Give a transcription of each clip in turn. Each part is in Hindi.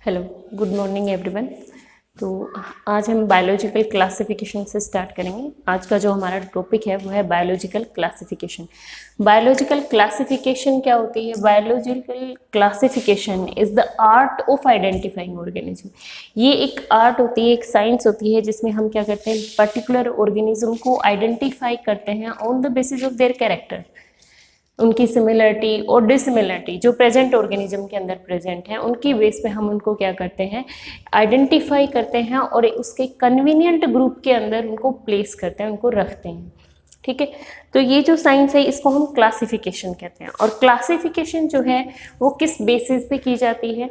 Hello, good morning everyone. तो आज हम बायोलॉजिकल क्लासिफिकेशन से स्टार्ट करेंगे। आज का जो हमारा टॉपिक है वो है बायोलॉजिकल क्लासिफिकेशन। बायोलॉजिकल क्लासिफिकेशन क्या होती है? Biological classification is the art of identifying organism. ये एक आर्ट होती है, एक साइंस होती है जिसमें हम क्या करते हैं, पर्टिकुलर ऑर्गेनिज्म को आइडेंटिफाई करते हैं on the basis of their character, उनकी सिमिलरिटी और डिसिमिलरिटी जो प्रेजेंट ऑर्गेनिज्म के अंदर प्रेजेंट है, उनकी बेस पे हम उनको क्या करते हैं, आइडेंटिफाई करते हैं और उसके कन्वीनियंट ग्रुप के अंदर उनको प्लेस करते हैं, उनको रखते हैं। ठीक है, तो ये जो साइंस है इसको हम क्लासिफिकेशन कहते हैं। और क्लासिफिकेशन जो है वो किस बेसिस पे की जाती है,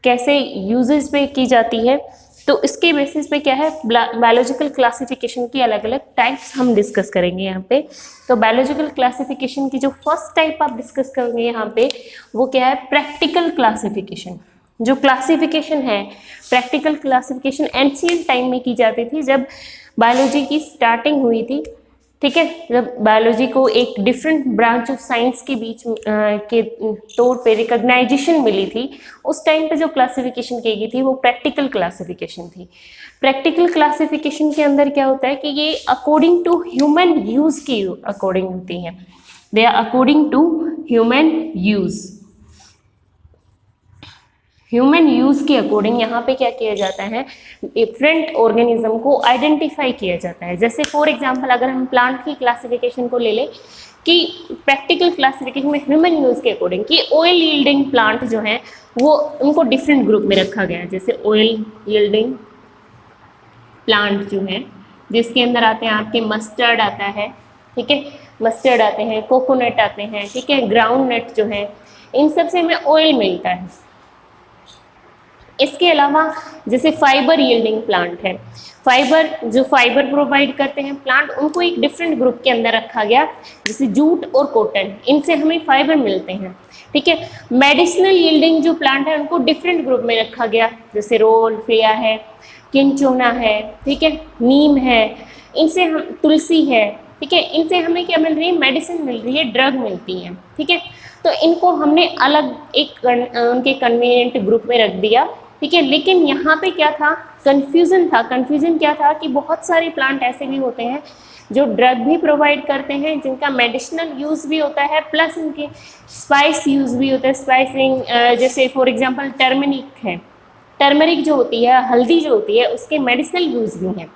कैसे यूजेस पे की जाती है, तो इसके बेसिस पे क्या है, बायोलॉजिकल क्लासिफिकेशन की अलग अलग टाइप्स हम डिस्कस करेंगे यहाँ पे। तो बायोलॉजिकल क्लासिफिकेशन की जो फर्स्ट टाइप आप डिस्कस करेंगे यहाँ पे वो क्या है, प्रैक्टिकल क्लासिफिकेशन। जो क्लासिफिकेशन है, प्रैक्टिकल क्लासिफिकेशन एंशिएंट टाइम में की जाती थी, जब बायोलॉजी की स्टार्टिंग हुई थी। ठीक है, जब बायोलॉजी को एक डिफरेंट ब्रांच ऑफ साइंस के बीच के तौर पे रिकॉग्नाइजेशन मिली थी, उस टाइम पे जो क्लासिफिकेशन की गई थी वो प्रैक्टिकल क्लासिफिकेशन थी। प्रैक्टिकल क्लासिफिकेशन के अंदर क्या होता है कि ये अकॉर्डिंग टू ह्यूमन यूज की अकॉर्डिंग होती है, they are according to human use. Human use के अकॉर्डिंग यहाँ पे क्या किया जाता है, डिफरेंट ऑर्गेनिज्म को आइडेंटिफाई किया जाता है। जैसे फॉर एग्जांपल अगर हम प्लांट की क्लासिफिकेशन को ले लें कि प्रैक्टिकल क्लासिफिकेशन में ह्यूमन यूज के अकॉर्डिंग कि ऑयल यील्डिंग प्लांट जो है वो उनको डिफरेंट ग्रुप में रखा गया है। जैसे ऑयल यील्डिंग प्लांट जो है जिसके अंदर आते हैं आपके मस्टर्ड आता है, ठीक है, मस्टर्ड आते हैं, कोकोनट आते हैं, ठीक है, ग्राउंड नट जो है, इन सब से हमें ऑयल मिलता है। इसके अलावा जैसे फाइबर यील्डिंग प्लांट है, फाइबर जो फाइबर प्रोवाइड करते हैं प्लांट, उनको एक डिफरेंट ग्रुप के अंदर रखा गया, जैसे जूट और कॉटन, इनसे हमें फाइबर मिलते हैं। ठीक है, मेडिसिनल यील्डिंग जो प्लांट है उनको डिफरेंट ग्रुप में रखा गया, जैसे रोल फ्रिया है, किंचोना है, ठीक है, नीम है, इनसे हम, तुलसी है, ठीक है, इनसे हमें क्या मिल रही है, मेडिसिन मिल रही है, ड्रग मिलती है। ठीक है, तो इनको हमने अलग एक उनके कन्वीनियंट ग्रुप में रख दिया। ठीक है, लेकिन यहाँ पे क्या था, कंफ्यूजन था। कंफ्यूजन क्या था कि बहुत सारे प्लांट ऐसे भी होते हैं जो ड्रग भी प्रोवाइड करते हैं, जिनका मेडिसिनल यूज भी होता है, प्लस उनके स्पाइस यूज भी होता है, स्पाइसिंग, जैसे फॉर एग्जांपल टर्मरिक है, टर्मरिक जो होती है, हल्दी जो होती है, उसके मेडिसिनल यूज भी हैं।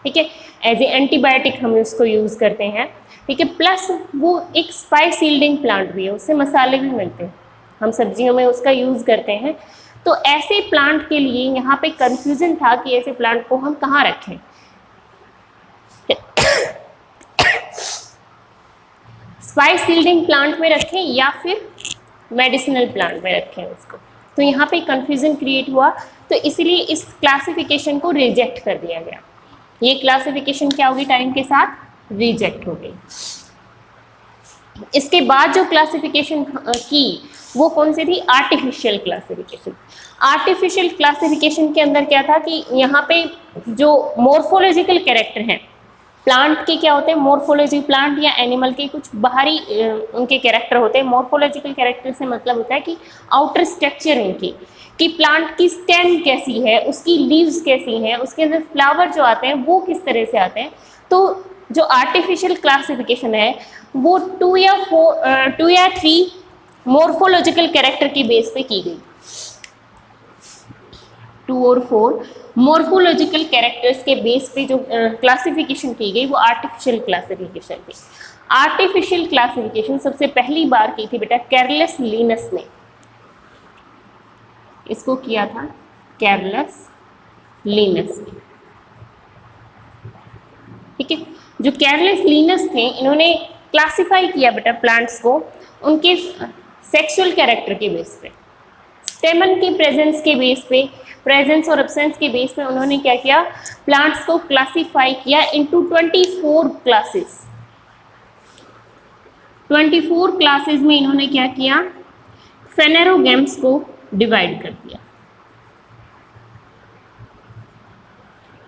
ठीक है, एज ए एंटीबायोटिक हम उसको यूज़ करते हैं। ठीक है, प्लस वो एक स्पाइस यील्डिंग प्लांट भी है, उससे मसाले भी मिलते हैं, हम सब्जियों में उसका यूज़ करते हैं। तो ऐसे प्लांट के लिए यहाँ पे कंफ्यूजन था कि ऐसे प्लांट को हम कहाँ रखें, स्पाइस यील्डिंग प्लांट में रखें या फिर मेडिसिनल प्लांट में रखें उसको। तो यहाँ पे कंफ्यूजन क्रिएट हुआ, तो इसीलिए इस क्लासिफिकेशन को रिजेक्ट कर दिया गया। ये क्लासिफिकेशन क्या होगी, टाइम के साथ रिजेक्ट हो गई। इसके बाद जो क्लासिफिकेशन की वो कौन सी थी, आर्टिफिशियल क्लासिफिकेशन। आर्टिफिशियल क्लासिफिकेशन के अंदर क्या था कि यहाँ पे जो मॉर्फोलॉजिकल कैरेक्टर हैं प्लांट के, क्या होते हैं मॉर्फोलॉजी, प्लांट या एनिमल के कुछ बाहरी उनके कैरेक्टर होते हैं। मॉर्फोलॉजिकल कैरेक्टर से मतलब होता है कि आउटर स्ट्रक्चर उनकी, कि प्लांट की स्टेम कैसी है, उसकी लीव्स कैसी हैं, उसके अंदर फ्लावर जो आते हैं वो किस तरह से आते हैं। तो जो आर्टिफिशियल क्लासिफिकेशन है वो 2 या 3 मॉर्फोलॉजिकल कैरेक्टर की बेस पे की गई। 2 और 4 मॉर्फोलॉजिकल कैरेक्टर्स के बेस पे जो क्लासिफिकेशन की गई वो आर्टिफिशियल क्लासिफिकेशन थी। आर्टिफिशियल क्लासिफिकेशन सबसे पहली बार की थी बेटा कैरलस लिनस ने, इसको किया था कैरलस लिनस ने। ठीक है, जो कैरलस लिनस थे इन्होंने क्लासिफाई किया बेटा प्लांट्स को उनके सेक्सुअल कैरेक्टर के बेस पे, स्टेमन के प्रेजेंस के बेस पे, प्रेजेंस और एब्सेंस के बेस पे उन्होंने क्या किया, प्लांट्स को क्लासिफाई किया इनटू 24 क्लासेस। 24 क्लासेस में इन्होंने क्या किया, फेनेरोगैम्स को डिवाइड कर दिया।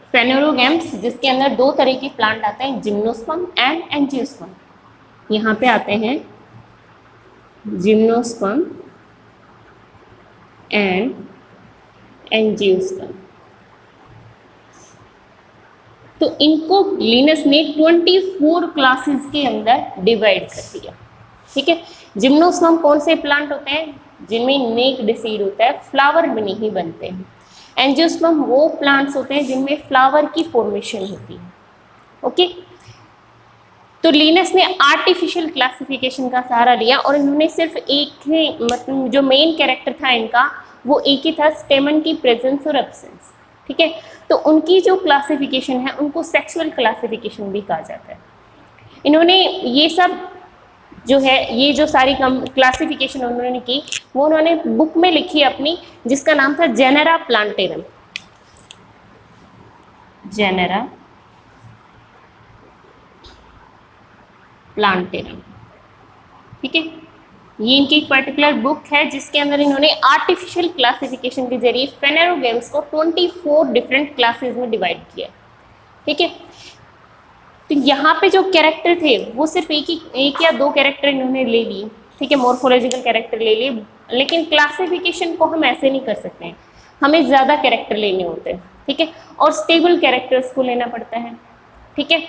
फेनेरोगैम्स जिसके अंदर 2 तरह के प्लांट आते हैं, जिम्नोस्पर्म एंड एंजियोस्पर्म। यहाँ पे आते हैं जिम्नोस्पर्म एंड एंजियोस्पर्म। तो इनको लिनस ने 24 क्लासेस के अंदर डिवाइड कर दिया। ठीक है, जिम्नोस्पर्म कौन से प्लांट होते हैं जिनमें नेक्ड सीड होता है, फ्लावर में नहीं बनते हैं। एंजियोस्पर्म वो प्लांट्स होते हैं जिनमें फ्लावर की फॉर्मेशन होती है। ओके, तो लिनस ने आर्टिफिशियल क्लासिफिकेशन का सहारा लिया और इन्होंने सिर्फ एक ही, मतलब जो मेन कैरेक्टर था इनका वो एक ही था, स्टेमन की प्रेजेंस और एब्सेंस। ठीक है, तो उनकी जो क्लासिफिकेशन है उनको सेक्सुअल क्लासिफिकेशन भी कहा जाता है। इन्होंने ये सब जो है, ये जो सारी क्लासिफिकेशन उन्होंने की वो उन्होंने बुक में लिखी अपनी, जिसका नाम था जेनेरा प्लांटेरम। Genera plantarum. ठीक है, ये इनकी एक पर्टिकुलर बुक है जिसके अंदर इन्होंने आर्टिफिशियल क्लासिफिकेशन के जरिए फेनेरोगेम्स को 24 डिफरेंट क्लासेस में डिवाइड किया। ठीक है, तो यहाँ पे जो कैरेक्टर थे वो सिर्फ एक या दो कैरेक्टर इन्होंने ले ली। ठीक है, मॉर्फोलॉजिकल कैरेक्टर ले लिए, लेकिन क्लासिफिकेशन को हम ऐसे नहीं कर सकते हैं, हमें ज़्यादा कैरेक्टर लेने होते हैं। ठीक है, और स्टेबल कैरेक्टर्स को लेना पड़ता है। ठीक है,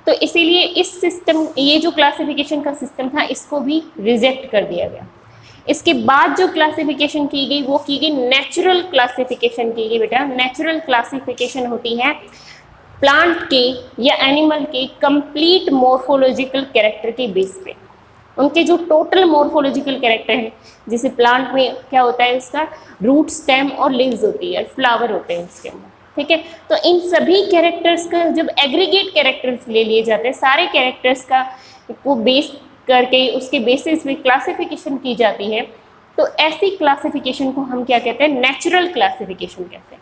तो इसीलिए इस सिस्टम, ये जो क्लासिफिकेशन का सिस्टम था इसको भी रिजेक्ट कर दिया गया। इसके बाद जो क्लासिफिकेशन की गई वो की गई नेचुरल क्लासिफिकेशन की गई। बेटा, नेचुरल क्लासिफिकेशन होती है प्लांट के या एनिमल के कंप्लीट मॉर्फोलॉजिकल कैरेक्टर के बेस पे, उनके जो टोटल मॉर्फोलॉजिकल कैरेक्टर है, जैसे प्लांट में क्या होता है, इसका रूट, स्टेम और लीव्स होती है, फ्लावर होते हैं इसके अंदर। ठीक है, तो इन सभी कैरेक्टर्स का जब एग्रीगेट कैरेक्टर्स ले लिए जाते हैं, सारे कैरेक्टर्स का को बेस करके उसके बेसिस पे क्लासिफिकेशन की जाती है, तो ऐसी क्लासिफिकेशन को हम क्या कहते हैं, नेचुरल क्लासिफिकेशन कहते हैं।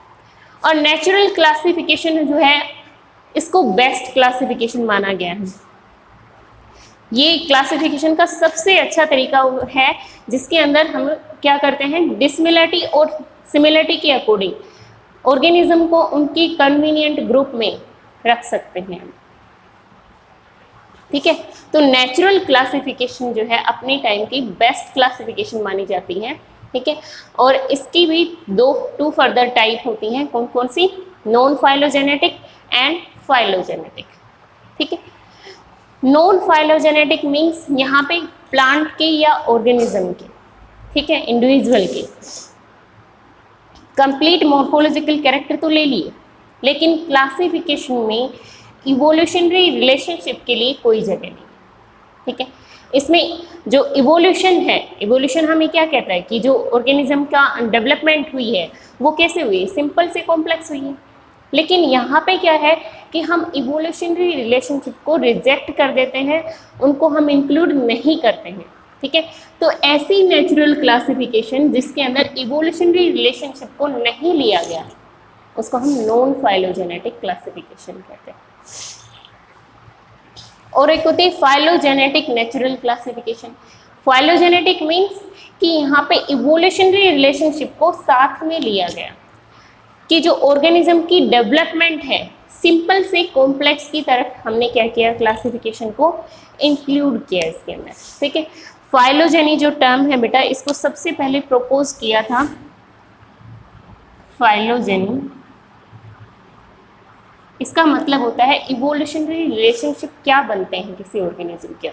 और नेचुरल क्लासिफिकेशन जो है इसको बेस्ट क्लासिफिकेशन माना गया है। ये क्लासिफिकेशन का सबसे अच्छा तरीका है जिसके अंदर हम क्या करते हैं, डिसमिलरिटी और सिमिलरिटी के अकॉर्डिंग ऑर्गेनिज्म को उनकी कन्वीनियंट ग्रुप में रख सकते हैं। ठीक है, तो नेचुरल क्लासिफिकेशन जो है अपने टाइम की बेस्ट क्लासिफिकेशन मानी जाती है। ठीक है, और इसकी भी टू फर्दर टाइप होती हैं। कौन कौन सी, नॉन फाइलोजेनेटिक एंड फाइलोजेनेटिक। ठीक है, नॉन फाइलोजेनेटिक मीन्स यहाँ पे प्लांट के या ऑर्गेनिज्म के, ठीक है, इंडिविजुअल के कंप्लीट मॉर्फोलॉजिकल कैरेक्टर तो ले लिए, लेकिन क्लासिफिकेशन में इवोल्यूशनरी रिलेशनशिप के लिए कोई जगह नहीं। ठीक है, इसमें जो इवोल्यूशन है, इवोल्यूशन हमें क्या कहता है कि जो ऑर्गेनिज्म का डेवलपमेंट हुई है वो कैसे हुई, सिंपल से कॉम्प्लेक्स हुई है। लेकिन यहाँ पे क्या है कि हम इवोल्यूशनरी रिलेशनशिप को रिजेक्ट कर देते हैं, उनको हम इंक्लूड नहीं करते हैं। ठीक है, तो ऐसी नेचुरल क्लासिफिकेशन जिसके अंदर इवोल्यूशनरी रिलेशनशिप को नहीं लिया गया उसको हम नॉन फाइलोजेनेटिक क्लासिफिकेशन कहते हैं। और एक होती है phylogenetic natural classification. Phylogenetic means कि यहाँ पे इवोल्यूशनरी रिलेशनशिप को साथ में लिया गया, कि जो ऑर्गेनिज्म की डेवलपमेंट है सिंपल से कॉम्प्लेक्स की तरफ हमने क्या किया, क्लासिफिकेशन को इंक्लूड किया इसके अंदर। ठीक है, फाइलोजेनी जो टर्म है बेटा, इसको सबसे पहले प्रपोज किया था फाइलोजेनी। इसका मतलब होता है इवोल्यूशनरी रिलेशनशिप क्या बनते हैं किसी ऑर्गेनिज्म के,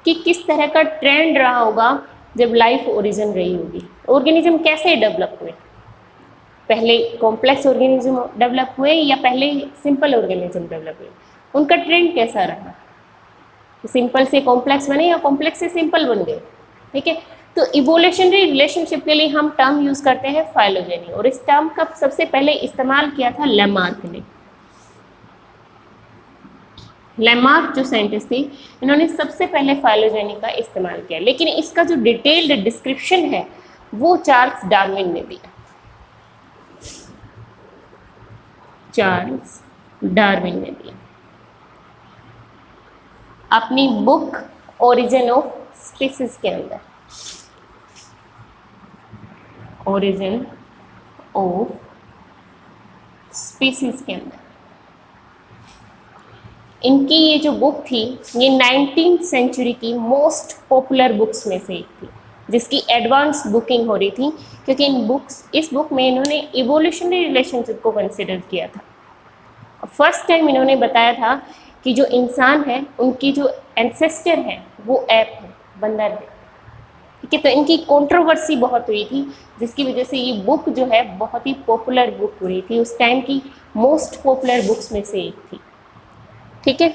कि किस तरह का ट्रेंड रहा होगा जब लाइफ ओरिजिन रही होगी, ऑर्गेनिज्म कैसे डेवलप हुए, पहले कॉम्प्लेक्स ऑर्गेनिज्म डेवलप हुए या पहले सिंपल ऑर्गेनिज्म डेवलप हुए, उनका ट्रेंड कैसा रहा, सिंपल से कॉम्प्लेक्स बने या कॉम्प्लेक्स से सिंपल बन गए। ठीक है, तो इवोल्यूशनरी रिलेशनशिप के लिए हम टर्म यूज करते हैं फाइलोजेनी, और इस टर्म का सबसे पहले इस्तेमाल किया था लेमार्क ने। लेमार्क जो साइंटिस्ट थी, इन्होंने सबसे पहले फाइलोजेनी का इस्तेमाल किया, लेकिन इसका जो डिटेल्ड डिस्क्रिप्शन है वो चार्ल्स डार्विन ने दिया। चार्ल्स डार्विन ने दिया अपनी बुक ओरिजिन ऑफ स्पीसीज के अंदर। ओरिजिन ऑफ स्पीसीज के अंदर इनकी ये जो बुक थी, ये 19th सेंचुरी की मोस्ट पॉपुलर बुक्स में से एक थी। जिसकी एडवांस बुकिंग हो रही थी, क्योंकि इस बुक में इन्होंने इवोल्यूशनरी रिलेशनशिप को कंसिडर किया था। फर्स्ट टाइम इन्होंने बताया था कि जो इंसान है उनकी जो एंसेस्टर है वो ऐप है, बंदर है। ठीक है, तो इनकी कंट्रोवर्सी बहुत हुई थी, जिसकी वजह से ये बुक जो है बहुत ही पॉपुलर बुक हुई थी, उस टाइम की मोस्ट पॉपुलर बुक्स में से एक थी। ठीक है,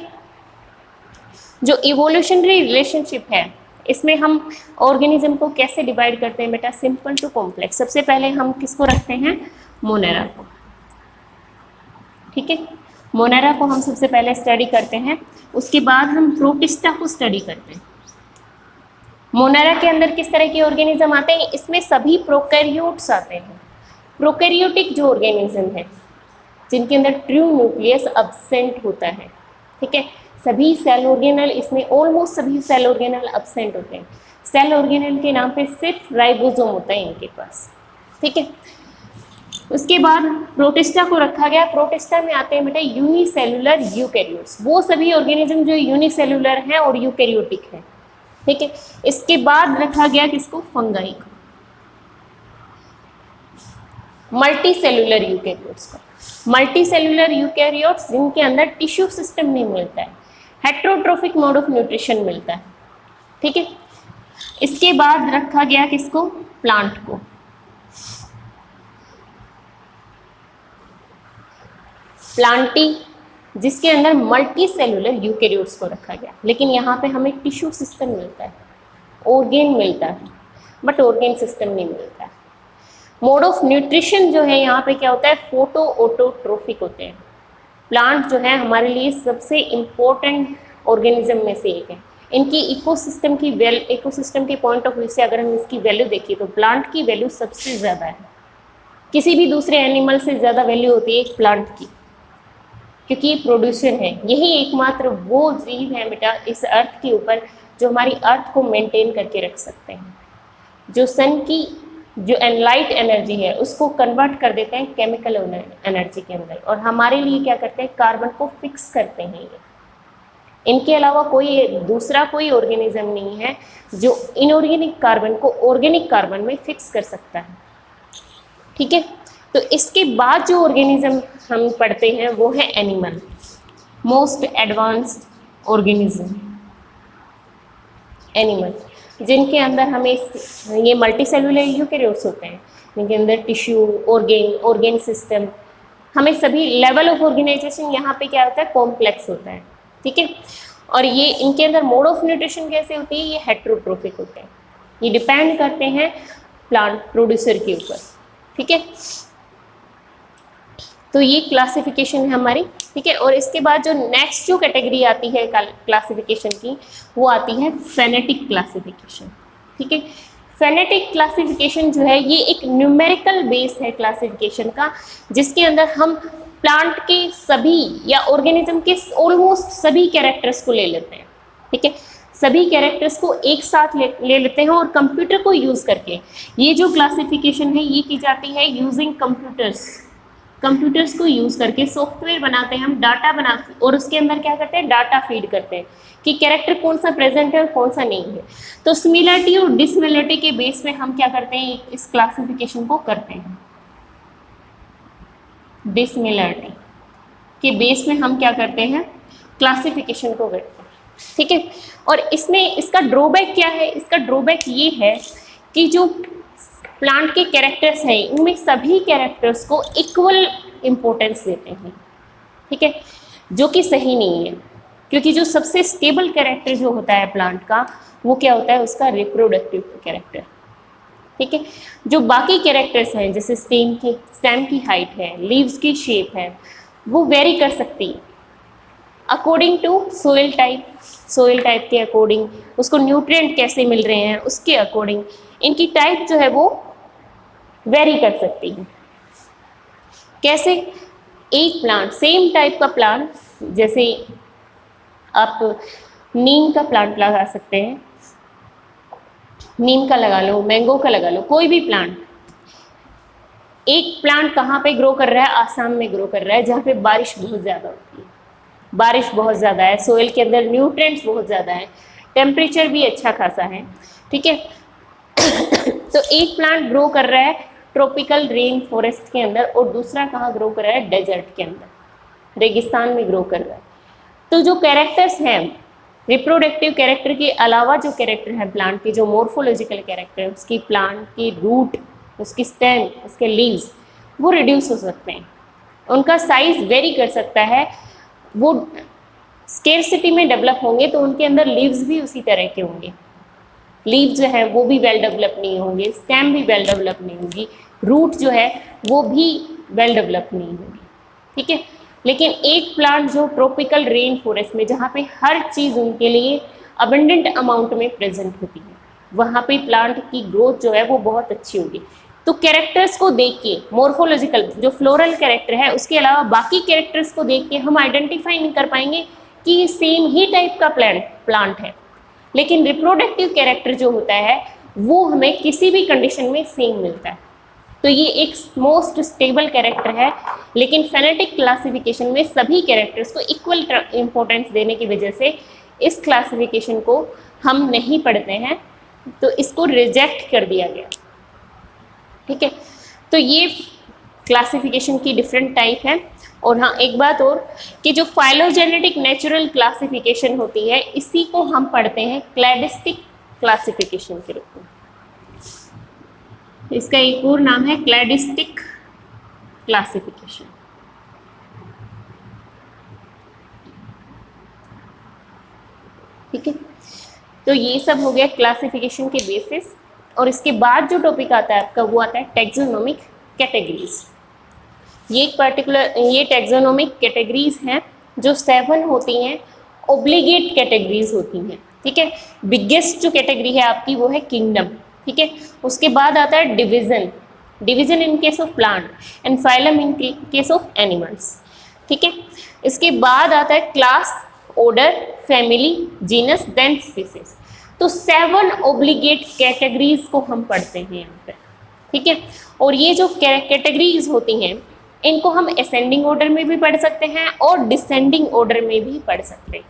जो इवोल्यूशनरी रिलेशनशिप है इसमें हम ऑर्गेनिज्म को कैसे डिवाइड करते हैं बेटा, सिंपल टू कॉम्प्लेक्स। सबसे पहले हम किसको रखते हैं, मोनेरा को। ठीक है, मोनेरा को हम सबसे पहले स्टडी करते हैं, उसके बाद हम प्रोटिस्टा को स्टडी करते हैं। मोनेरा के अंदर किस तरह के ऑर्गेनिज्म आते हैं, इसमें सभी प्रोकैरियोट्स आते हैं। प्रोकैरियोटिक जो ऑर्गेनिज्म है जिनके अंदर ट्रू न्यूक्लियस अब्सेंट होता है। ठीक है, सभी सेल ऑर्गेनल, इसमें ऑलमोस्ट सभी सेल ऑर्गेनल अब्सेंट होते हैं। सेल ऑर्गेनल के नाम पे सिर्फ राइबोसोम होता है इनके पास। ठीक है, उसके बाद प्रोटिस्टा को रखा गया। प्रोटिस्टा में आते हैं बेटा यूनिसेलुलर यूकैरियोट्स, वो सभी ऑर्गेनिज्म जो यूनिसेलुलर हैं और यूकैरियोटिक हैं। ठीक है, इसके बाद रखा गया किसको, फंगाई को, मल्टी सेलुलर यूकैरियोट्स को। मल्टी सेलुलर यूकैरियोट्स जिनके अंदर टिश्यू सिस्टम नहीं मिलता है, हेट्रोट्रोफिक मोड ऑफ न्यूट्रिशन मिलता है। ठीक है, इसके बाद रखा गया किसको, प्लांट को। प्लांटी जिसके अंदर मल्टी सेलुलर यूकैरियोट्स को रखा गया, लेकिन यहाँ पे हमें टिश्यू सिस्टम मिलता है, ऑर्गेन मिलता है, बट ऑर्गेन सिस्टम नहीं मिलता है। मोड ऑफ न्यूट्रिशन जो है यहाँ पे क्या होता है, फोटो ऑटोट्रोफिक होते हैं। प्लांट जो है हमारे लिए सबसे इम्पोर्टेंट ऑर्गेनिज्म में से एक है। इनकी इकोसिस्टम के पॉइंट ऑफ व्यू से अगर हम इसकी वैल्यू देखिए तो प्लांट की वैल्यू सबसे ज़्यादा है। किसी भी दूसरे एनिमल से ज़्यादा वैल्यू होती है एक प्लांट की, क्योंकि ये प्रोड्यूसर है। यही एकमात्र वो जीव है बेटा इस अर्थ के ऊपर जो हमारी अर्थ को मेंटेन करके रख सकते हैं, जो सन की जो लाइट एनर्जी है उसको कन्वर्ट कर देते हैं केमिकल एनर्जी के अंदर, और हमारे लिए क्या करते हैं, कार्बन को फिक्स करते हैं ये। इनके अलावा दूसरा कोई ऑर्गेनिज्म नहीं है जो इनऑर्गेनिक कार्बन को ऑर्गेनिक कार्बन में फिक्स कर सकता है। ठीक है, तो इसके बाद जो ऑर्गेनिज्म हम पढ़ते हैं वो है animal, most advanced organism animal, जिनके अंदर हमें ये मल्टी सेलुलर यूकैरियोट्स होते हैं, जिनके अंदर टिश्यू, ऑर्गेन सिस्टम, हमें सभी लेवल ऑफ ऑर्गेनाइजेशन यहाँ पे क्या होता है, कॉम्प्लेक्स होता है। ठीक है, और ये इनके अंदर मोड ऑफ न्यूट्रिशन कैसे होती है, ये हेट्रोट्रोफिक होते हैं, ये डिपेंड करते हैं प्लांट प्रोड्यूसर के ऊपर। ठीक है, तो ये क्लासिफिकेशन है हमारी। ठीक है, और इसके बाद जो नेक्स्ट जो कैटेगरी आती है क्लासिफिकेशन की वो आती है फेनेटिक क्लासिफिकेशन। ठीक है, फेनेटिक क्लासिफिकेशन जो है ये एक न्यूमेरिकल बेस है क्लासिफिकेशन का, जिसके अंदर हम प्लांट के सभी या ऑर्गेनिज्म के ऑलमोस्ट सभी कैरेक्टर्स को ले लेते हैं। ठीक है, सभी कैरेक्टर्स को एक साथ ले लेते हैं और कंप्यूटर को यूज़ करके ये जो क्लासिफिकेशन है ये की जाती है यूजिंग कंप्यूटर्स को यूज़ करके सॉफ्टवेयर बनाते हैं हम, डाटा बनाते और उसके अंदर क्या करते हैं, डाटा फीड करते हैं कि कैरेक्टर कौन सा प्रेजेंट है और कौन सा नहीं है। तो सिमिलरिटी और डिससिमिलरिटी के बेस पे हम क्या करते हैं, इस क्लासिफिकेशन को करते हैं। डिससिमिलरिटी के बेस में हम क्या करते हैं, क्लासिफिकेशन को करते हैं। ठीक है, और इसमें इसका ड्रॉबैक क्या है, इसका ड्रॉबैक ये है कि जो प्लांट के कैरेक्टर्स हैं उनमें सभी कैरेक्टर्स को इक्वल इम्पोर्टेंस देते हैं। ठीक है, जो कि सही नहीं है, क्योंकि जो सबसे स्टेबल कैरेक्टर जो होता है प्लांट का वो क्या होता है, उसका रिप्रोडक्टिव कैरेक्टर। ठीक है, जो बाकी कैरेक्टर्स हैं जैसे स्टेम की हाइट है, लीव्स की शेप है, वो वेरी कर सकती है अकॉर्डिंग टू सोइल टाइप के अकॉर्डिंग, उसको न्यूट्रिएंट कैसे मिल रहे हैं उसके अकॉर्डिंग इनकी टाइप जो है वो वेरी कर सकती है। कैसे, एक प्लांट सेम टाइप का प्लांट, जैसे आप नीम का प्लांट लगा सकते हैं, नीम का लगा लो, मैंगो का लगा लो, कोई भी प्लांट। एक प्लांट कहाँ पे ग्रो कर रहा है, आसाम में ग्रो कर रहा है जहाँ पे बारिश बहुत ज़्यादा होती है, बारिश बहुत ज़्यादा है, सोइल के अंदर न्यूट्रिएंट्स बहुत ज़्यादा है, टेम्परेचर भी अच्छा खासा है। ठीक है, तो एक प्लांट ग्रो कर रहा है ट्रॉपिकल रेन फॉरेस्ट के अंदर और दूसरा कहाँ ग्रो कर रहा है, डेजर्ट के अंदर, रेगिस्तान में ग्रो कर रहा है। तो जो कैरेक्टर्स हैं, रिप्रोडक्टिव कैरेक्टर के अलावा जो कैरेक्टर है प्लांट के, जो मॉर्फोलॉजिकल कैरेक्टर, उसकी प्लांट की रूट, उसकी स्टेम, उसके लीव्स, वो रिड्यूस हो सकते हैं, उनका साइज वेरी कर सकता है, वो स्केर्सिटी में डेवलप होंगे तो उनके अंदर लीव्स भी उसी तरह के होंगे, लीव जो है वो भी वेल डेवलप नहीं होंगे, स्टेम भी वेल डेवलप नहीं होगी, रूट जो है वो भी वेल डेवलप नहीं होगी, ठीक है। लेकिन एक प्लांट जो ट्रॉपिकल रेन फॉरेस्ट में, जहाँ पे हर चीज़ उनके लिए अबंडेंट अमाउंट में प्रेजेंट होती है, वहाँ पे प्लांट की ग्रोथ जो है वो बहुत अच्छी होगी। तो कैरेक्टर्स को देख के, मॉर्फोलॉजिकल जो फ्लोरल कैरेक्टर है उसके अलावा बाकी कैरेक्टर्स को देख के हम आइडेंटिफाई नहीं कर पाएंगे कि ये सेम ही टाइप का प्लांट है। लेकिन रिप्रोडक्टिव कैरेक्टर जो होता है वो हमें किसी भी कंडीशन में सेम मिलता है। तो ये एक मोस्ट स्टेबल कैरेक्टर है, लेकिन फेनेटिक क्लासिफिकेशन में सभी कैरेक्टर्स को इक्वल इम्पोर्टेंस देने की वजह से इस क्लासिफिकेशन को हम नहीं पढ़ते हैं, तो इसको रिजेक्ट कर दिया गया, ठीक है। तो ये क्लासिफिकेशन की डिफरेंट टाइप है। और हाँ, एक बात और कि जो फाइलोजेनेटिक नेचुरल क्लासिफिकेशन होती है, इसी को हम पढ़ते हैं क्लैडिस्टिक क्लासिफिकेशन के रूप में। इसका एक और नाम है क्लैडिस्टिक क्लासिफिकेशन। ठीक है, तो ये सब हो गया क्लासिफिकेशन के बेसिस। और इसके बाद जो टॉपिक आता है आपका, वो आता है टैक्सोनॉमिक कैटेगरीज। ये एक पर्टिकुलर, ये टैक्सोनॉमिक कैटेगरीज हैं जो 7 होती हैं, ओब्लिगेट कैटेगरीज होती हैं, ठीक है। बिगेस्ट जो कैटेगरी है आपकी वो है किंगडम, ठीक है। उसके बाद आता है division, division in case of plant and phylum in case of animals, ठीक है। इसके बाद आता है class, order, family, genus, then species. तो 7 ओब्लिगेट कैटेगरीज को हम पढ़ते हैं यहाँ पे, ठीक है। और ये जो कैटेगरीज होती हैं इनको हम असेंडिंग ऑर्डर में भी पढ़ सकते हैं और डिसेंडिंग ऑर्डर में भी पढ़ सकते हैं।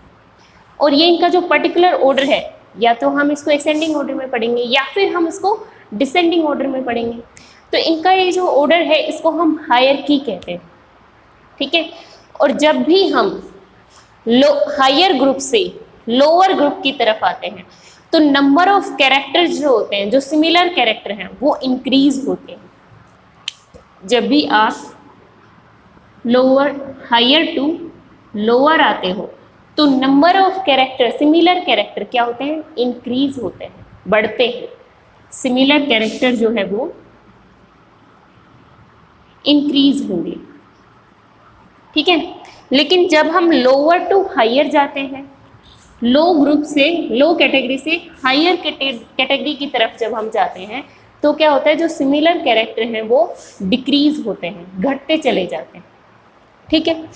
और ये इनका जो पर्टिकुलर ऑर्डर है, या तो हम इसको असेंडिंग ऑर्डर में पढ़ेंगे या फिर हम इसको डिसेंडिंग ऑर्डर में पढ़ेंगे। तो इनका ये जो ऑर्डर है इसको हम हायरकी कहते हैं, ठीक है। और जब भी हम हायर ग्रुप से लोअर ग्रुप की तरफ आते हैं तो नंबर ऑफ कैरेक्टर्स जो होते हैं, जो सिमिलर कैरेक्टर हैं, वो इंक्रीज होते हैं। जब भी आप लोअर, हायर टू लोअर आते हो तो number of character, similar character क्या होते हैं, इंक्रीज होते हैं, बढ़ते हैं। सिमिलर कैरेक्टर जो है वो इंक्रीज होंगे, ठीक है। लेकिन जब हम लोअर टू हायर जाते हैं, लो ग्रुप से, लो कैटेगरी से हायर कैटेगरी की तरफ जब हम जाते हैं तो क्या होता है, जो सिमिलर कैरेक्टर हैं वो डिक्रीज होते हैं, घटते चले जाते हैं, ठीक है।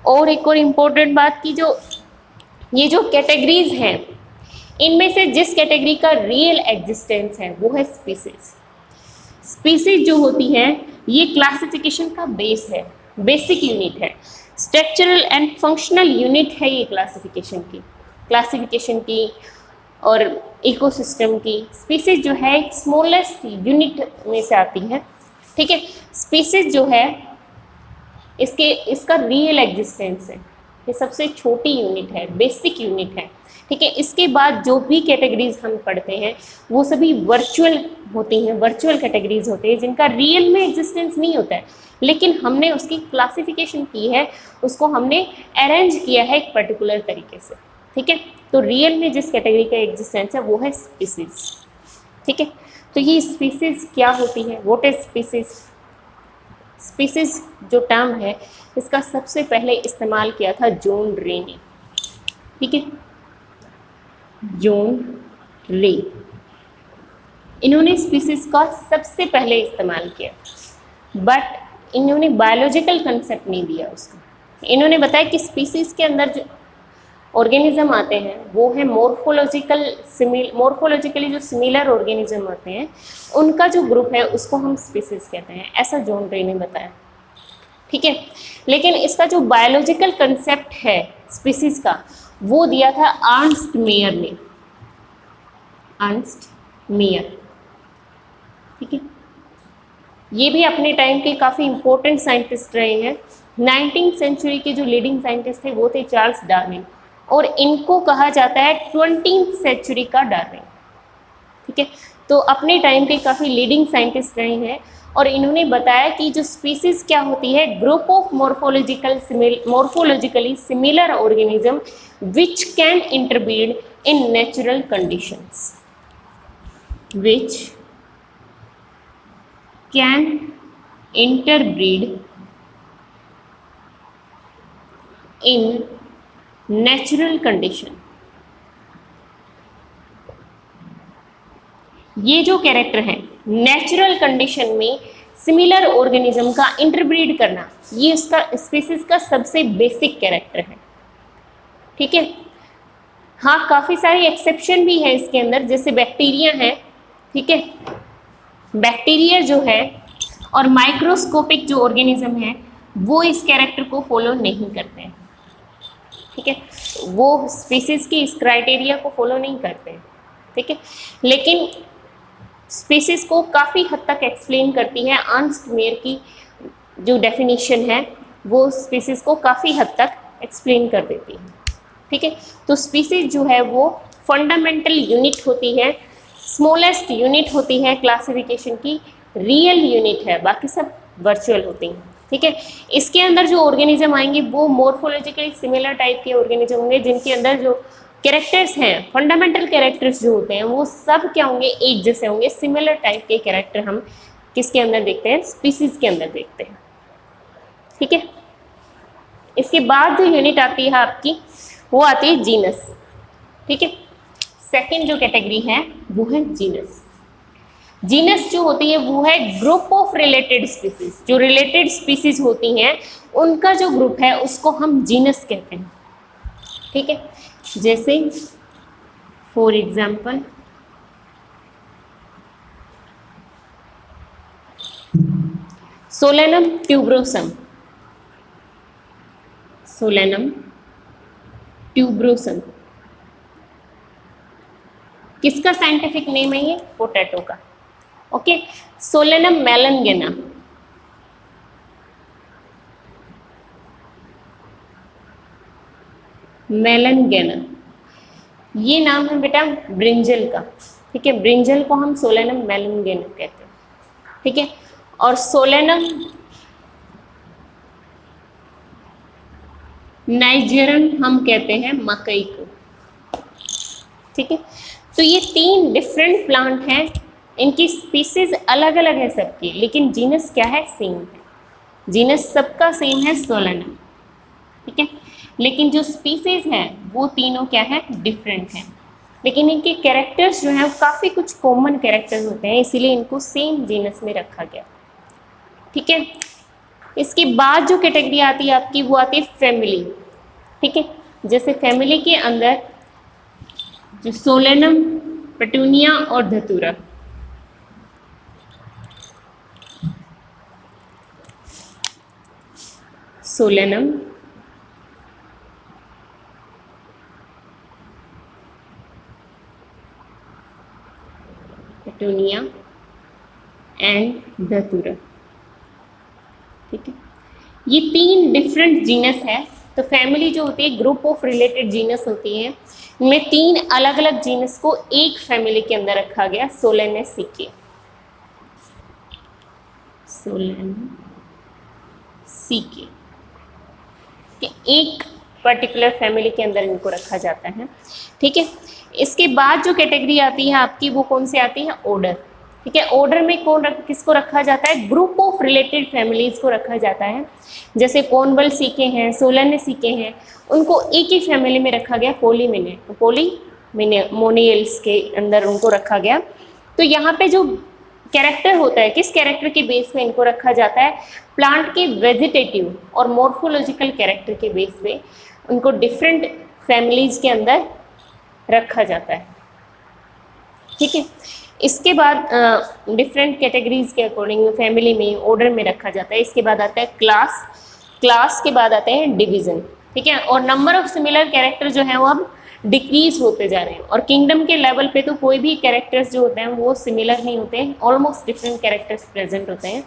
और एक और इम्पोर्टेंट बात की, जो ये जो कैटेगरीज हैं इनमें से जिस कैटेगरी का रियल एग्जिस्टेंस है वो है स्पीसीज। स्पीसीज जो होती है ये क्लासिफिकेशन का बेस है, बेसिक यूनिट है, स्ट्रक्चरल एंड फंक्शनल यूनिट है ये क्लासिफिकेशन की और इकोसिस्टम की। स्पीसीज जो है एक स्मॉलेस्ट यूनिट में से आती है, ठीक है। स्पीसीज जो है इसका रियल एग्जिस्टेंस है, ये सबसे छोटी यूनिट है, बेसिक यूनिट है, ठीक है। इसके बाद जो भी कैटेगरीज हम पढ़ते हैं वो सभी वर्चुअल होती हैं, वर्चुअल कैटेगरीज होते हैं जिनका रियल में एग्जिस्टेंस नहीं होता है, लेकिन हमने उसकी क्लासिफिकेशन की है, उसको हमने अरेंज किया है एक पर्टिकुलर तरीके से, ठीक है। तो रियल में जिस कैटेगरी का एग्जिस्टेंस है वो है स्पीसीज, ठीक है। तो ये स्पीसीज क्या होती है, व्हाट इज स्पीसीज? स्पीसीज जो टर्म है इसका सबसे पहले इस्तेमाल किया था जॉन रे ने, ठीक है, जॉन रे, इन्होंने स्पीसीज का सबसे पहले इस्तेमाल किया, बट इन्होंने बायोलॉजिकल कंसेप्ट नहीं दिया उसको। इन्होंने बताया कि स्पीसीज के अंदर जो ऑर्गेनिज्म आते हैं वो है मॉर्फोलॉजिकली जो सिमिलर ऑर्गेनिज्म आते हैं उनका जो ग्रुप है उसको हम स्पीसीज कहते हैं, ऐसा जॉन रे ने बताया, ठीक है। लेकिन इसका जो बायोलॉजिकल कंसेप्ट है स्पीसीज का वो दिया था अर्नस्ट मेयर ने, अर्नस्ट मेयर, ठीक है, ये भी अपने टाइम के काफ़ी इंपॉर्टेंट साइंटिस्ट रहे हैं। 19th सेंचुरी के जो लीडिंग साइंटिस्ट थे वो थे चार्ल्स डार्विन, और इनको कहा जाता है 20th सेंचुरी का डार्विन। ठीक है, तो अपने टाइम के काफ़ी लीडिंग साइंटिस्ट रहे हैं, और इन्होंने बताया कि जो स्पीसीज क्या होती है, group of morphologically similar organism which can interbreed in natural conditions, which can interbreed in natural condition। ये जो कैरेक्टर है नेचुरल कंडीशन में सिमिलर ऑर्गेनिज्म का इंटरब्रीड करना, ये इसका स्पीसीज का सबसे बेसिक कैरेक्टर है। ठीक है, हाँ काफ़ी सारे एक्सेप्शन भी हैं इसके अंदर, जैसे बैक्टीरिया है। ठीक है, बैक्टीरिया जो है और माइक्रोस्कोपिक जो ऑर्गेनिज्म है वो इस कैरेक्टर को फॉलो नहीं करते हैं। ठीक है, वो स्पीसीज की इस क्राइटेरिया को फॉलो नहीं करते हैं। ठीक है, लेकिन स्पीसीज को काफ़ी हद तक एक्सप्लेन करती है अर्नस्ट मेयर की जो डेफिनेशन है, वो स्पीसीज को काफ़ी हद तक एक्सप्लेन कर देती है। ठीक है, तो स्पीसीज जो है वो फंडामेंटल यूनिट होती है, स्मॉलेस्ट यूनिट होती है क्लासिफिकेशन की, रियल यूनिट है, बाकी सब वर्चुअल होती हैं। ठीक है, इसके अंदर जो ऑर्गेनिज्म आएंगे वो मॉर्फोलॉजिकली सिमिलर टाइप के ऑर्गेनिज्म होंगे, जिनके अंदर जो कैरेक्टर्स हैं, फंडामेंटल कैरेक्टर्स जो होते हैं वो सब क्या होंगे, एक जैसे होंगे। सिमिलर टाइप के कैरेक्टर हम किसके अंदर देखते हैं, स्पीसीज के अंदर देखते हैं। ठीक है, इसके बाद जो यूनिट आती है आपकी वो आती है जीनस। ठीक है, सेकेंड जो कैटेगरी है वो है जीनस। जीनस जो होती है वो है ग्रुप ऑफ रिलेटेड स्पीसीज, जो रिलेटेड स्पीसीज होती हैं उनका जो ग्रुप है उसको हम जीनस कहते हैं। ठीक है, जैसे for example Solanum tuberosum, Solanum tuberosum किसका साइंटिफिक नेम है, ये पोटैटो का। ओके, सोलेनम मेलनगेना, मेलनगेना ये नाम है बेटा ब्रिंजल का। ठीक है, ब्रिंजल को हम सोलेनम मेलनगेना कहते हैं। ठीक है, और सोलेनम नाइजेरन हम कहते हैं मकई को। ठीक है, तो ये 3 डिफरेंट प्लांट हैं, इनकी स्पीसीज अलग अलग है सबकी, लेकिन जीनस क्या है, सेम है। जीनस सबका सेम है, सोलेनम। ठीक है, लेकिन जो स्पीसीज हैं वो तीनों क्या है, डिफरेंट हैं, लेकिन इनके कैरेक्टर्स जो हैं वो काफ़ी कुछ कॉमन कैरेक्टर्स होते हैं, इसीलिए इनको सेम जीनस में रखा गया। ठीक है, इसके बाद जो कैटेगरी आती है आपकी वो आती है फैमिली। ठीक है, जैसे फैमिली के अंदर जो सोलेनम, पेटूनिया और धतूरा, सोलेनम, पेटूनिया एंड धतूरा। ठीक है, ये 3 डिफरेंट जीनस है। तो फैमिली जो होती है ग्रुप ऑफ रिलेटेड जीनस होती है, इनमें 3 अलग अलग जीनस को एक फैमिली के अंदर रखा गया, सोलेनेसिके, सोलेनेसिके के एक पर्टिकुलर फैमिली के अंदर इनको रखा जाता है। ठीक है, इसके बाद जो कैटेगरी आती है आपकी वो कौन सी आती है, ऑर्डर। ठीक है, ऑर्डर में किसको रखा जाता है, ग्रुप ऑफ रिलेटेड फैमिलीज को रखा जाता है। जैसे कॉर्नवल सीके हैं, सोलेनेसिके हैं, उनको एक ही फैमिली में रखा गया, पॉलीमोनियल्स के अंदर उनको रखा गया। तो यहाँ पे जो कैरेक्टर होता है, किस कैरेक्टर के बेस में इनको रखा जाता है, प्लांट के वेजिटेटिव और मॉर्फोलॉजिकल कैरेक्टर के बेस पे उनको डिफरेंट फैमिलीज के अंदर रखा जाता है। ठीक है, इसके बाद डिफरेंट कैटेगरीज के अकॉर्डिंग फैमिली में, ऑर्डर में रखा जाता है। इसके बाद आता है क्लास के बाद आते हैं डिवीजन। ठीक है, और नंबर ऑफ सिमिलर कैरेक्टर जो है वो अब डिक्रीज होते जा रहे हैं। और किंगडम के लेवल पे तो कोई भी कैरेक्टर्स जो होते हैं वो सिमिलर नहीं होते हैं, ऑलमोस्ट डिफरेंट कैरेक्टर्स प्रेजेंट होते हैं।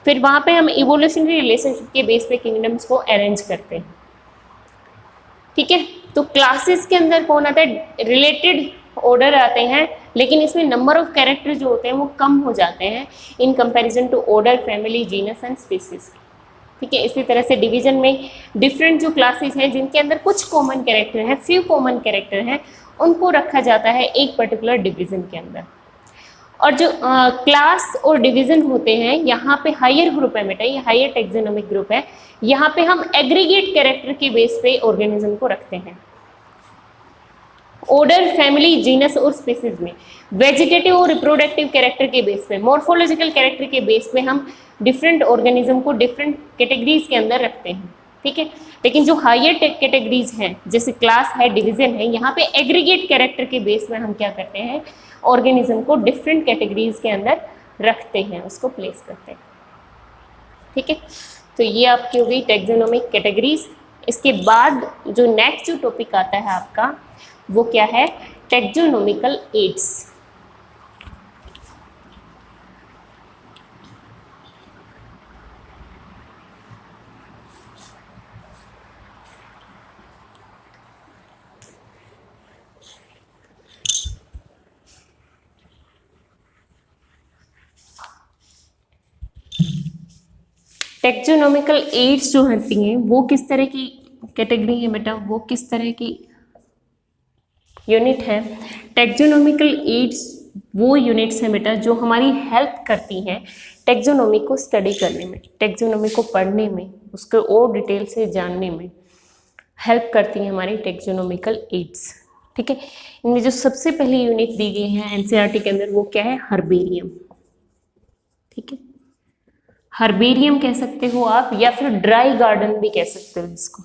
फिर वहाँ पे हम इवोल्यूशनरी रिलेशनशिप के बेस पे किंगडम्स को अरेंज करते हैं। ठीक है, तो क्लासेस के अंदर कौन आता है, रिलेटेड ऑर्डर आते हैं, लेकिन इसमें नंबर ऑफ कैरेक्टर जो होते हैं वो कम हो जाते हैं in comparison to order, family, genus and species. ठीक है, इसी तरह से डिवीजन में डिफरेंट जो क्लासेस हैं जिनके अंदर कुछ कॉमन कैरेक्टर हैं, फ्यू कॉमन कैरेक्टर हैं, उनको रखा जाता है एक पर्टिकुलर डिवीजन के अंदर। और जो क्लास और डिवीजन होते हैं, यहाँ पे हायर ग्रुप है बेटा, ये हायर टेक्सोनोमिक ग्रुप है, यहाँ पे हम एग्रीगेट कैरेक्टर के बेस पे ऑर्गेनिज्म को रखते हैं। ऑर्डर, फैमिली, जीनस और स्पीसीज में वेजिटेटिव और रिप्रोडक्टिव कैरेक्टर के बेस पे, मॉर्फोलॉजिकल कैरेक्टर के बेस पे हम डिफरेंट ऑर्गेनिज्म को डिफरेंट कैटेगरीज के अंदर रखते हैं। ठीक है, लेकिन जो हायर कैटेगरीज हैं जैसे क्लास है, डिवीजन है, यहाँ पे एग्रीगेट कैरेक्टर के बेस में हम क्या करते हैं, ऑर्गेनिज्म को डिफरेंट कैटेगरीज के अंदर रखते हैं, उसको प्लेस करते हैं। ठीक है, तो ये आपकी हो गई टेक्सोनोमिक कैटेगरीज। इसके बाद जो नेक्स्ट जो टॉपिक आता है आपका वो क्या है, टेक्सोनोमिकल एड्स। टेक्सोनोमिकल एड्स जो होती हैं वो किस तरह की कैटेगरी है बेटा, वो किस तरह की यूनिट है। टेक्सोनोमिकल एड्स वो यूनिट्स हैं बेटा जो हमारी हेल्प करती हैं टेक्सोनोमी को स्टडी करने में, टेक्सोनोमी को पढ़ने में, उसको और डिटेल से जानने में हेल्प करती हैं हमारी टेक्सोनोमिकल एड्स। ठीक है, इनमें जो सबसे पहली यूनिट दी गई है एनसीईआरटी के अंदर वो क्या है, हर्बेरियम। ठीक है, हर्बेरियम कह सकते हो आप, या फिर ड्राई गार्डन भी कह सकते हो इसको,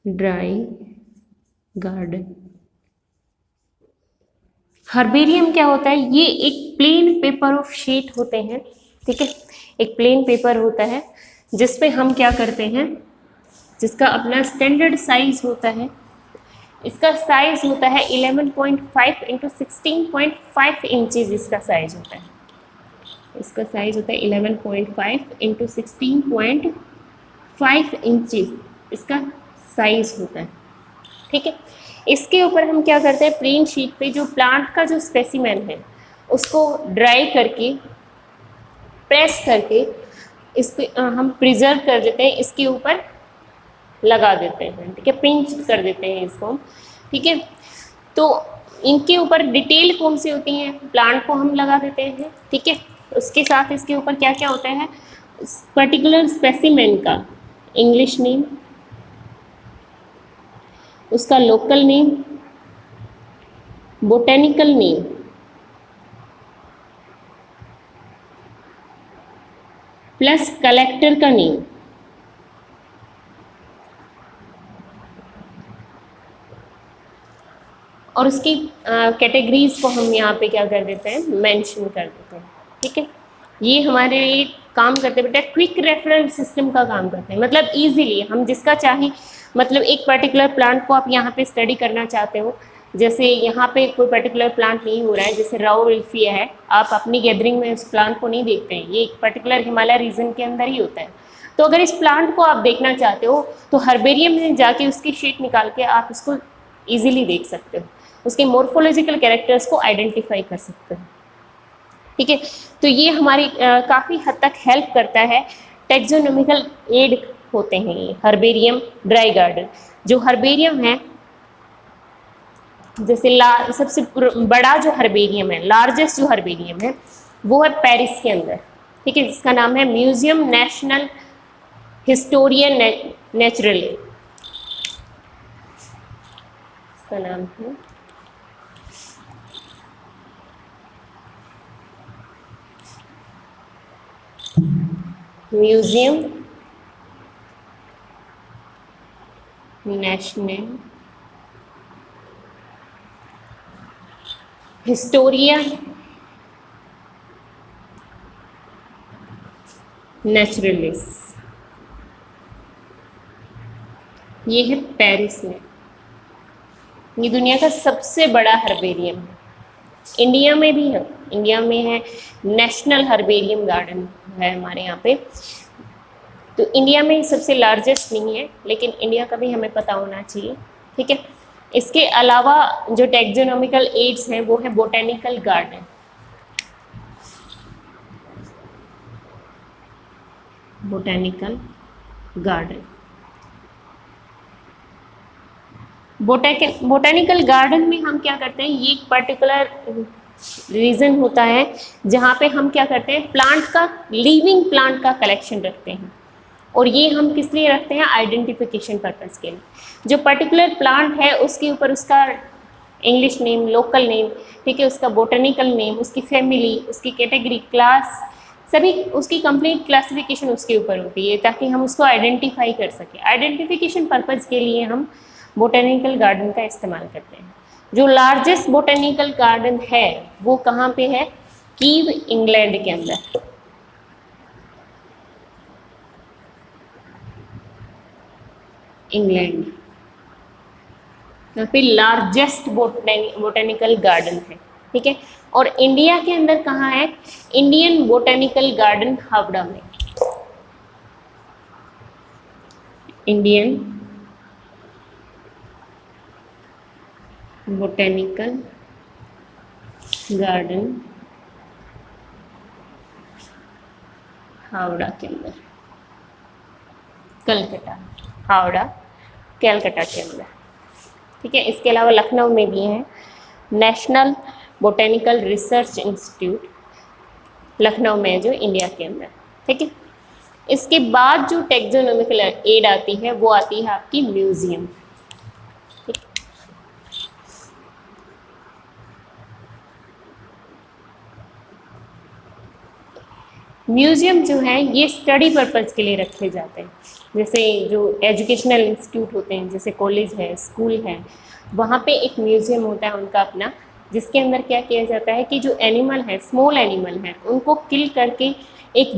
ड्राई गार्डन। हर्बेरियम क्या होता है, ये एक प्लेन पेपर ऑफ शीट होते हैं। ठीक है, एक प्लेन पेपर होता है जिसपे हम क्या करते हैं, जिसका अपना स्टैंडर्ड साइज होता है, इसका साइज होता है 11.5 इंटू 16.5 इंचेस, इसका साइज होता है, इसका साइज होता है 11.5 इंटू 16.5 इंचेस, इसका साइज होता है। ठीक है, इसके ऊपर हम क्या करते हैं, प्लेन शीट पे जो प्लांट का जो स्पेसिमेन है उसको ड्राई करके, प्रेस करके इसको हम प्रिजर्व कर देते हैं, इसके ऊपर लगा देते हैं। ठीक है, पिंच कर देते हैं इसको हम। ठीक है, तो इनके ऊपर डिटेल कौन सी होती हैं, प्लांट को हम लगा देते हैं। ठीक है, उसके साथ इसके ऊपर क्या क्या होता है, पर्टिकुलर स्पेसिमेन का इंग्लिश नेम, उसका local name, botanical name, plus collector का नेम, और उसकी कैटेगरीज को हम यहाँ पे क्या कर देते हैं, मेंशन कर देते हैं। ठीक है, ये हमारे लिए काम करते बेटा क्विक रेफरेंस सिस्टम का काम करते हैं, मतलब इजीली हम जिसका चाहे, मतलब एक पर्टिकुलर प्लांट को आप यहाँ पे स्टडी करना चाहते हो, जैसे यहाँ पे कोई पर्टिकुलर प्लांट नहीं हो रहा है, जैसे राउल्फिया है, आप अपनी गैदरिंग में उस प्लांट को नहीं देखते हैं, ये एक पर्टिकुलर हिमालय रीजन के अंदर ही होता है। तो अगर इस प्लांट को आप देखना चाहते हो तो हर्बेरियम में जाके उसकी शीट निकाल के आप इसको ईजिली देख सकते हो, उसके मॉर्फोलॉजिकल कैरेक्टर्स को आइडेंटिफाई कर सकते हो। ठीक है, तो ये हमारी काफ़ी हद तक हेल्प करता है, टेक्सोनोमिकल एड होते हैं ये हर्बेरियम, ड्राई गार्डन। जो हर्बेरियम है, जैसे सबसे बड़ा जो हर्बेरियम है, लार्जेस्ट जो हर्बेरियम है वो है पेरिस के अंदर। ठीक है, जिसका नाम है म्यूजियम नेशनल हिस्टोरियन नेचुरल, इसका नाम है म्यूजियम नेशनल हिस्टोरिया नेचुरलिस, ये है पेरिस में। ये दुनिया का सबसे बड़ा हर्बेरियम है। इंडिया में भी है, इंडिया में है नेशनल हर्बेरियम गार्डन है हमारे यहाँ पे। तो इंडिया में सबसे लार्जेस्ट नहीं है, लेकिन इंडिया का भी हमें पता होना चाहिए, ठीक है। इसके अलावा जो टेक्सोनॉमिकल एड्स हैं वो है botanical garden, botanical garden. Botanical garden में हम क्या करते हैं, ये एक पर्टिकुलर रीजन होता है जहाँ पे हम क्या करते हैं, प्लांट का, लिविंग प्लांट का कलेक्शन रखते हैं। और ये हम किस लिए रखते हैं, आइडेंटिफिकेशन पर्पज़ के लिए। जो पर्टिकुलर प्लांट है उसके ऊपर उसका इंग्लिश नेम, लोकल नेम, ठीक है, उसका बोटेनिकल नेम, उसकी फैमिली, उसकी कैटेगरी, क्लास, सभी उसकी कंप्लीट क्लासिफिकेशन उसके ऊपर होती है, ताकि हम उसको आइडेंटिफाई कर सकें। आइडेंटिफिकेशन पर्पज़ के लिए हम बोटेनिकल गार्डन का इस्तेमाल करते हैं। जो लार्जेस्ट बोटेनिकल गार्डन है वो कहाँ पे है, कीव, इंग्लैंड के अंदर। इंग्लैंड, यहाँ पे लार्जेस्ट बोटेनिकल गार्डन है, ठीक है। और इंडिया के अंदर कहाँ है, इंडियन बोटेनिकल गार्डन हावड़ा में। इंडियन बोटेनिकल गार्डन हावड़ा के अंदर, कलकत्ता, हावड़ा कलकत्ता के अंदर, ठीक है। इसके अलावा लखनऊ में भी है national botanical research institute, Lucknow में जो इंडिया के अंदर, ठीक है। इसके बाद जो टेक्सोनॉमिकल एड आती है वो आती है आपकी म्यूजियम, ठीक। म्यूजियम जो है ये स्टडी पर्पज़ के लिए रखे जाते हैं। जैसे जो एजुकेशनल इंस्टीट्यूट होते हैं, जैसे कॉलेज है, स्कूल है, वहाँ पे एक म्यूजियम होता है उनका अपना, जिसके अंदर क्या किया जाता है कि जो एनिमल है, स्मॉल एनिमल है, उनको किल करके एक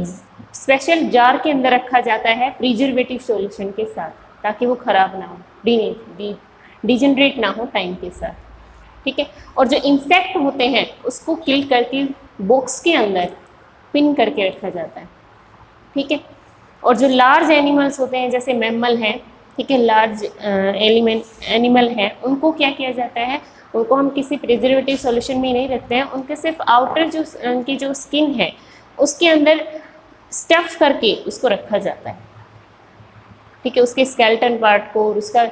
स्पेशल जार के अंदर रखा जाता है प्रिजर्वेटिव सॉल्यूशन के साथ, ताकि वो ख़राब ना हो, डिजेनरेट ना हो टाइम के साथ, ठीक है। और जो इंसेक्ट होते हैं उसको किल करके बॉक्स के अंदर पिन करके रखा जाता है, ठीक है। और जो लार्ज एनिमल्स होते हैं जैसे मैमल हैं, ठीक है, लार्ज एनिमल हैं, उनको क्या किया जाता है, उनको हम किसी प्रिजर्वेटिव सॉल्यूशन में नहीं रखते हैं, उनके सिर्फ आउटर जो उनकी जो स्किन है उसके अंदर स्टफ करके उसको रखा जाता है, ठीक है। उसके स्केलेटन पार्ट को और उसका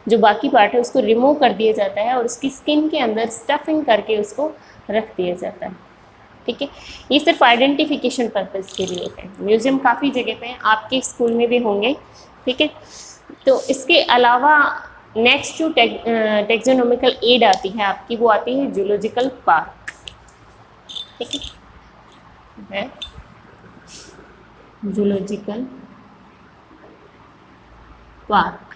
जो बाकी पार्ट है उसको रिमूव कर दिया जाता है और उसकी स्किन के अंदर स्टफिंग करके उसको रख दिया जाता है, ठीक है। ये सिर्फ आइडेंटिफिकेशन पर्पज़ के लिए है। म्यूज़ियम काफ़ी जगह पे हैं, आपके स्कूल में भी होंगे, ठीक है। तो इसके अलावा नेक्स्ट जो टेक्सोनॉमिकल एड आती है आपकी, वो आती है जूलॉजिकल पार्क, ठीक है, जूलॉजिकल पार्क।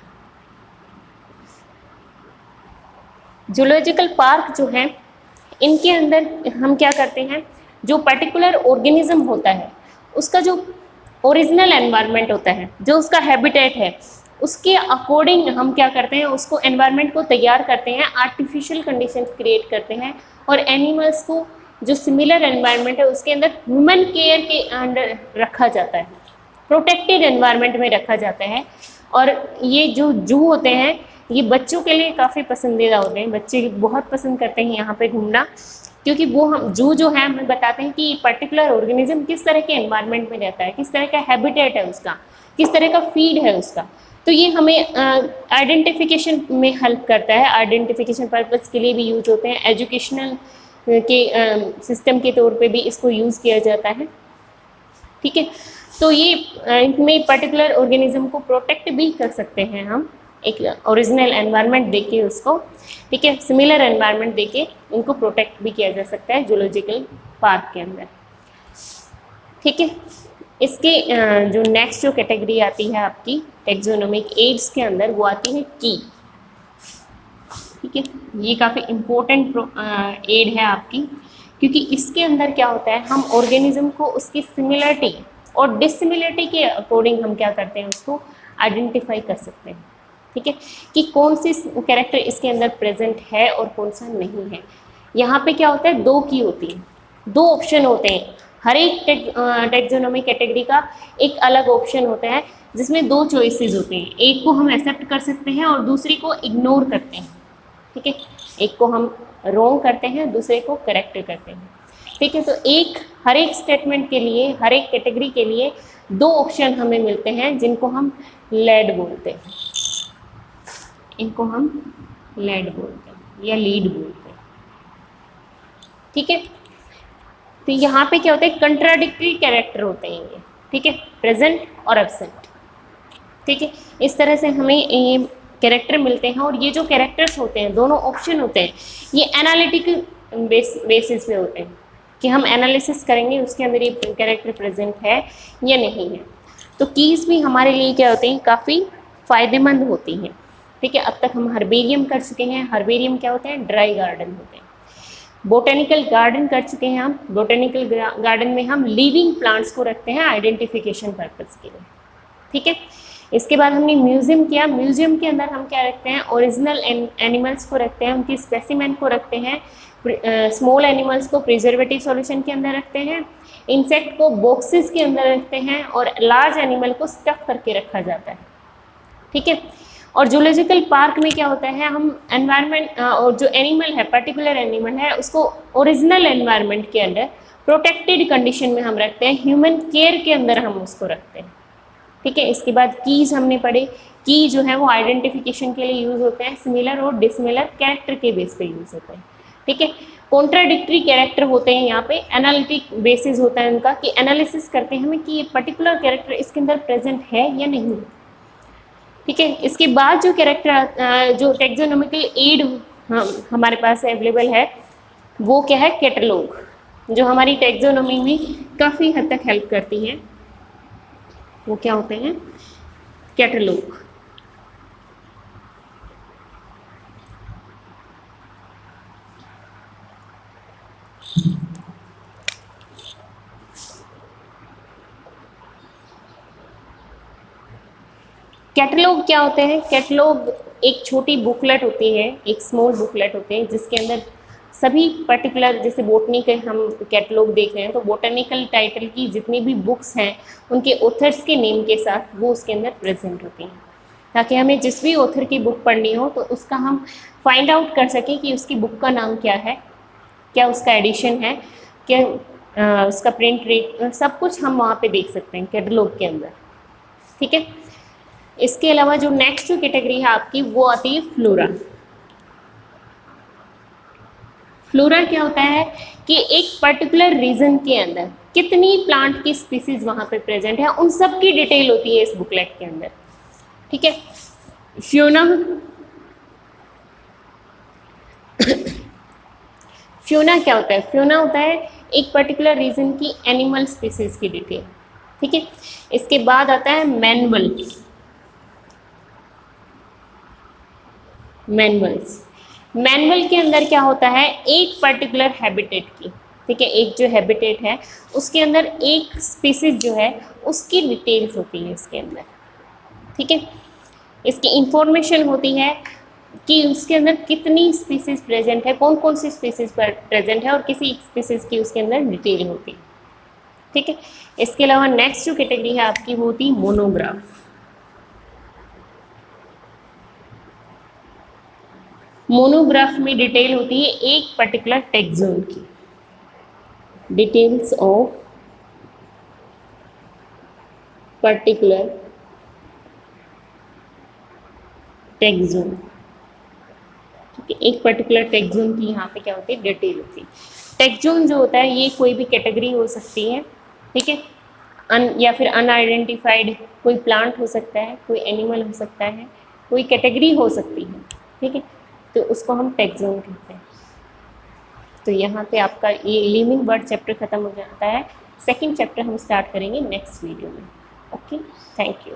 जूलॉजिकल पार्क जो है, इनके अंदर हम क्या करते हैं, जो पर्टिकुलर ऑर्गेनिज्म होता है उसका जो ओरिजिनल एनवायरनमेंट होता है, जो उसका हैबिटेट है, उसके अकॉर्डिंग हम क्या करते हैं, उसको एनवायरनमेंट को तैयार करते हैं, आर्टिफिशियल कंडीशन क्रिएट करते हैं, और एनिमल्स को जो सिमिलर एनवायरनमेंट है उसके अंदर ह्यूमन केयर के अंडर रखा जाता है, प्रोटेक्टेड एनवायरनमेंट में रखा जाता है। और ये जो जू होते हैं ये बच्चों के लिए काफ़ी पसंदीदा होते हैं, बच्चे बहुत पसंद करते हैं यहाँ पे घूमना, क्योंकि वो हम जू जो है हमें बताते हैं कि पर्टिकुलर ऑर्गेनिज्म किस तरह के एनवायरनमेंट में रहता है, किस तरह का हैबिटेट है उसका, किस तरह का फीड है उसका। तो ये हमें आइडेंटिफिकेशन में हेल्प करता है, आइडेंटिफिकेशन पर्पज़ के लिए भी यूज होते हैं, एजुकेशनल के सिस्टम के तौर पे भी इसको यूज़ किया जाता है, ठीक है। तो ये इनमें पर्टिकुलर ऑर्गेनिज्म को प्रोटेक्ट भी कर सकते हैं हम, एक ओरिजिनल एनवायरनमेंट देके उसको, ठीक है, सिमिलर एनवायरनमेंट देके उनको प्रोटेक्ट भी किया जा सकता है जूलॉजिकल पार्क के अंदर, ठीक है। इसके जो नेक्स्ट जो कैटेगरी आती है आपकी टेक्सोनोमिक एड्स के अंदर, वो आती है की, ठीक है। ये काफ़ी इम्पोर्टेंट एड है आपकी, क्योंकि इसके अंदर क्या होता है, हम ऑर्गेनिज्म को उसकी सिमिलरिटी और डिसिमिलरिटी के अकॉर्डिंग हम क्या करते हैं, उसको आइडेंटिफाई कर सकते हैं, ठीक है, कि कौन सी कैरेक्टर इसके अंदर प्रेजेंट है और कौन सा नहीं है। यहाँ पे क्या होता है, दो की होती है, दो ऑप्शन होते हैं, हर एक टेक्सोनोमी कैटेगरी का एक अलग ऑप्शन होता है जिसमें दो चॉइसेस होते हैं, एक को हम एक्सेप्ट कर सकते हैं और दूसरी को इग्नोर करते हैं। ठीक है, एक को हम रॉन्ग करते हैं, दूसरे को करेक्ट करते हैं। ठीक है, तो हर एक स्टेटमेंट के लिए, हर एक कैटेगरी के लिए दो ऑप्शन हमें मिलते हैं जिनको हम लेड बोलते हैं, इनको हम लेड बोलते हैं या लीड बोलते हैं। ठीक है, तो यहाँ पे क्या होता है, कंट्राडिक्टरी कैरेक्टर होते हैं ये। ठीक है, प्रेजेंट और एब्सेंट। ठीक है, इस तरह से हमें ये कैरेक्टर मिलते हैं और ये जो कैरेक्टर्स होते हैं, दोनों ऑप्शन होते हैं, ये एनालिटिकल बेसिस पे होते हैं कि हम एनालिसिस करेंगे उसके अंदर ये कैरेक्टर प्रेजेंट है या नहीं है। तो कीज़ भी हमारे लिए क्या होते हैं, काफ़ी फ़ायदेमंद होती हैं। ठीक है, अब तक हम हर्बेरियम कर चुके हैं। हर्बेरियम क्या होते हैं, ड्राई गार्डन होते हैं। बोटेनिकल गार्डन कर चुके हैं हम। बोटेनिकल गार्डन में हम लिविंग प्लांट्स को रखते हैं आइडेंटिफिकेशन पर्पज़ के लिए। ठीक है, इसके बाद हमने म्यूजियम किया। म्यूजियम के अंदर हम क्या रखते हैं, ओरिजिनल एनिमल्स को रखते हैं, उनकी स्पेसिमेन को रखते हैं, स्मॉल एनिमल्स को प्रिजर्वेटिव सॉल्यूशन के अंदर रखते हैं, इंसेक्ट को बॉक्सेस के अंदर रखते हैं और लार्ज एनिमल को स्टफ करके रखा जाता है। ठीक है, और जूलॉजिकल पार्क में क्या होता है, हम एनवायरनमेंट और जो एनिमल है, पर्टिकुलर एनिमल है, उसको ओरिजिनल एनवायरनमेंट के अंदर प्रोटेक्टेड कंडीशन में हम रखते हैं, ह्यूमन केयर के अंदर हम उसको रखते हैं। ठीक है, इसके बाद कीज़ हमने पढ़े। की जो है वो आइडेंटिफिकेशन के लिए यूज़ होते हैं, सिमिलर और डिसमिलर कैरेक्टर के बेस पे यूज़ होते हैं। ठीक है, कॉन्ट्राडिक्टरी कैरेक्टर होते हैं, यहाँ पे एनालिटिक बेसिस होता है उनका, कि एनालिसिस करते हैं हमें कि ये पर्टिकुलर कैरेक्टर इसके अंदर प्रेजेंट है या नहीं। ठीक है, इसके बाद जो कैरेक्टर जो टेक्सोनोमिकल एड हमारे पास अवेलेबल है वो क्या है, कैटलॉग, जो हमारी टेक्सोनोमी में काफ़ी हद तक हेल्प करती है। वो क्या होते हैं, कैटलॉग। कैटलॉग क्या होते हैं, कैटलॉग एक छोटी बुकलेट होती है, एक स्मॉल बुकलेट होती है जिसके अंदर सभी पर्टिकुलर, जैसे बोटनी के हम कैटलॉग देख रहे हैं तो बोटनिकल टाइटल की जितनी भी बुक्स हैं उनके ऑथर्स के नेम के साथ वो उसके अंदर प्रेजेंट होती हैं, ताकि हमें जिस भी ऑथर की बुक पढ़नी हो तो उसका हम फाइंड आउट कर सकें कि उसकी बुक का नाम क्या है, क्या उसका एडिशन है, क्या उसका प्रिंट रेट, सब कुछ हम वहाँ पे देख सकते हैं कैटलॉग के अंदर। ठीक है, इसके अलावा जो नेक्स्ट जो कैटेगरी है आपकी वो आती है फ्लोरा। फ्लोरा क्या होता है कि एक पर्टिकुलर रीजन के अंदर कितनी प्लांट की स्पीसीज वहाँ पे प्रेजेंट है, उन सब की डिटेल होती है इस बुकलेट के अंदर। ठीक है, फ्योना फ्योना क्या होता है, फ्योना होता है एक पर्टिकुलर रीजन की एनिमल स्पीसीज की डिटेल। ठीक है, इसके बाद आता है मैनुअल। मैनुअल के अंदर क्या होता है, एक पर्टिकुलर हैबिटेट की, ठीक है, एक जो हैबिटेट है उसके अंदर एक स्पीसीज जो है उसकी डिटेल्स होती है इसके अंदर। ठीक है, इसकी इंफॉर्मेशन होती है कि उसके अंदर कितनी स्पीसीज प्रेजेंट है, कौन कौन सी स्पीसीज पर प्रेजेंट है और किसी एक स्पीसीज की उसके अंदर डिटेल होती है। ठीक है, इसके अलावा नेक्स्ट जो कैटेगरी है आपकी वो होती है मोनोग्राफ। मोनोग्राफ में डिटेल होती है एक पर्टिकुलर टेक्सोन की, डिटेल्स ऑफ पर्टिकुलर टेक्सोन। ठीक है, एक पर्टिकुलर टेक्सोन की यहाँ पे क्या होती है, डिटेल होती है। टेक्सोन जो होता है ये कोई भी कैटेगरी हो सकती है, ठीक है, या फिर अनआइडेंटिफाइड कोई प्लांट हो सकता है, कोई एनिमल हो सकता है, कोई कैटेगरी हो सकती है। ठीक है, तो उसको हम टेक्सोन कहते हैं। तो यहाँ पे आपका ये लिविंग बर्ड चैप्टर खत्म हो जाता है। सेकंड चैप्टर हम स्टार्ट करेंगे नेक्स्ट वीडियो में। Okay, thank you.